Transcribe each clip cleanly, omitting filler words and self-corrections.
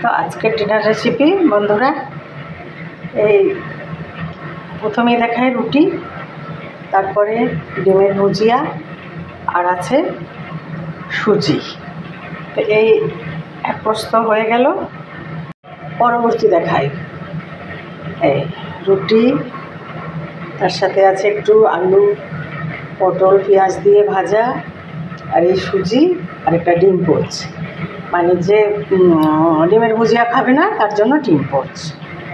তো আজকের dinner recipe বন্ধুরা, এই প্রথমেই দেখায় রুটি, তারপরে ডিমের ভুজিয়া, আর আছে সুজি। তো এই এক প্রস্ত হয়ে গেল। পরবর্তী দেখাই এই রুটি, তার সাথে আছে একটু আলু পটল পেঁয়াজ দিয়ে ভাজা, আর এই সুজি আর একটা ডিম পোচ, মানে যে ডিমের ভুজিয়া খাবে না তার জন্য ডিম পোচ।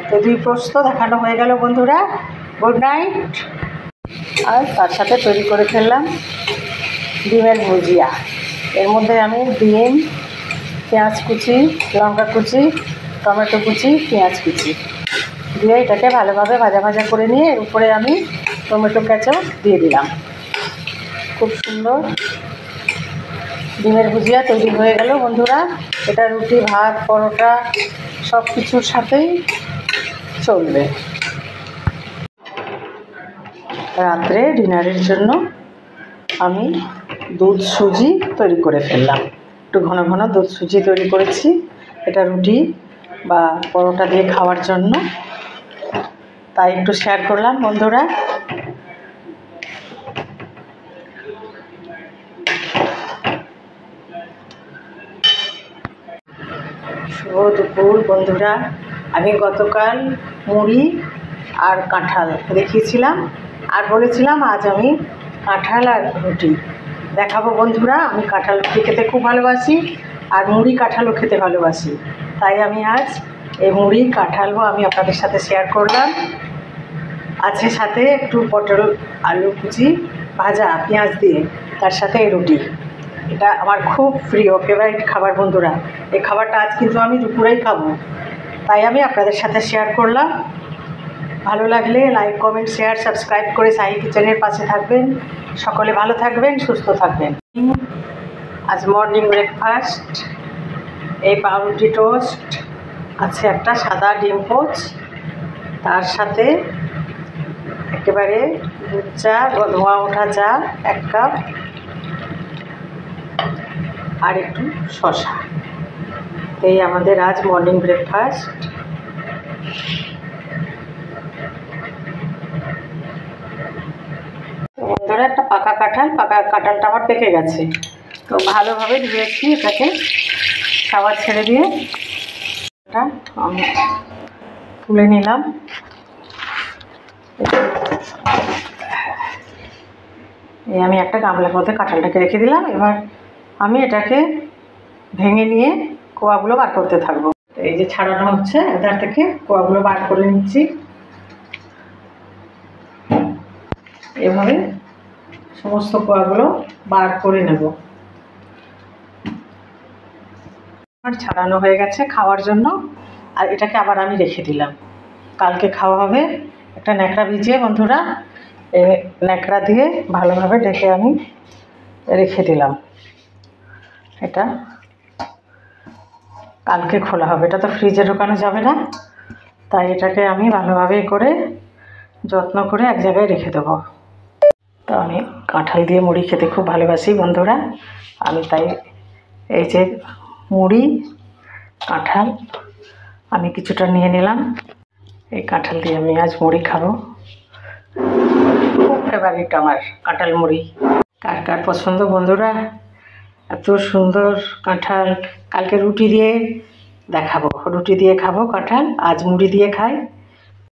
তো দুই প্রস্ত দেখানো হয়ে গেল বন্ধুরা, গুড নাইট। আর তার সাথে তৈরি করে ফেললাম ডিমের ভুজিয়া। এর মধ্যে আমি ডিম, পেঁয়াজ কুচি, লঙ্কা কুচি, টমেটো কুচি, পেঁয়াজ কুচি দিয়ে এটাকে ভালোভাবে ভাজা ভাজা করে নিয়ে এর উপরে আমি টমেটো কেচাপ দিয়ে দিলাম। খুব সুন্দর ডিমের ভুজিয়া তৈরি হয়ে গেল বন্ধুরা। এটা রুটি, ভাত, পরোটা সব কিছুর সাথেই চলবে। রাত্রে ডিনারের জন্য আমি দুধ সুজি তৈরি করে ফেললাম। একটু ঘন ঘন দুধ সুজি তৈরি করেছি, এটা রুটি বা পরোটা দিয়ে খাওয়ার জন্য, তাই একটু শেয়ার করলাম বন্ধুরা। শুভ দুপুর বন্ধুরা। আমি গতকাল মুড়ি আর কাঁঠাল দেখিয়েছিলাম, আর বলেছিলাম আজ আমি কাঁঠাল আর রুটি দেখাবো বন্ধুরা। আমি কাঁঠাল রুটি খেতে খুব ভালোবাসি, আর মুড়ি কাঁঠালও খেতে ভালোবাসি, তাই আমি আজ এই মুড়ি কাঁঠালও আমি আপনাদের সাথে শেয়ার করলাম। আছে সাথে একটু পটল আলু কুচি ভাজা পেঁয়াজ দিয়ে, তার সাথে এই রুটি। এটা আমার খুব প্রিয় ফেভারিট খাবার বন্ধুরা। এই খাবারটা আজ কিন্তু আমি দুপুরেই খাবো, তাই আমি আপনাদের সাথে শেয়ার করলাম। ভালো লাগলে লাইক কমেন্ট শেয়ার সাবস্ক্রাইব করে সাহি কিচেনের পাশে থাকবেন। সকলে ভালো থাকবেন, সুস্থ থাকবেন। আজ মর্নিং ব্রেকফাস্ট এই পাউরুটি টোস্ট, আছে একটা সাদা ডিম পোচ, তার সাথে একেবারে দুধ চা, ধোঁয়া ওঠা চা 1 কাপ, আর একটু শসা। এই আমাদের আজ মর্নিং ব্রেকফাস্ট। বন্ধুরা, একটা পাকা কাঁঠালটা আমার পেকে গেছে, তো ভালোভাবে ধুয়েছি এটাকে, খাবার ছেড়ে দিয়ে এটা আমি তুলে নিলাম। এই আমি একটা গামলার মধ্যে কাঁঠালটাকে রেখে দিলাম। এবার আমি এটাকে ভেঙে নিয়ে কোয়াগুলো বার করতে থাকবো। এই যে ছাড়ানো হচ্ছে, এটার থেকে কোয়াগুলো বার করে নিচ্ছি। এভাবে সমস্ত কোয়াগুলো বার করে নেব। আমার ছাড়ানো হয়ে গেছে খাওয়ার জন্য, আর এটাকে আবার আমি রেখে দিলাম, কালকে খাওয়া হবে। একটা ন্যাকড়া ভিজিয়ে বন্ধুরা, এই ন্যাকড়া দিয়ে ভালোভাবে ঢেকে আমি রেখে দিলাম। এটা কালকে খোলা হবে, এটা তো ফ্রিজে ঢোকানো যাবে না, তাই এটাকে আমি ভালোভাবে করে যত্ন করে এক জায়গায় রেখে দেবো। তো আমি কাঁঠাল দিয়ে মুড়ি খেতে খুব ভালোবাসি বন্ধুরা। আমি তাই এই যে মুড়ি কাঁঠাল আমি কিছুটা নিয়ে নিলাম। এই কাঁঠাল দিয়ে আমি আজ মুড়ি খাবো। খুব ফেভারিট আমার কাঁঠাল মুড়ি। কার কার পছন্দ বন্ধুরা? এত সুন্দর কাঁঠাল। কালকে রুটি দিয়ে দেখাবো, রুটি দিয়ে খাবো কাঁঠাল, আজ মুড়ি দিয়ে খাই।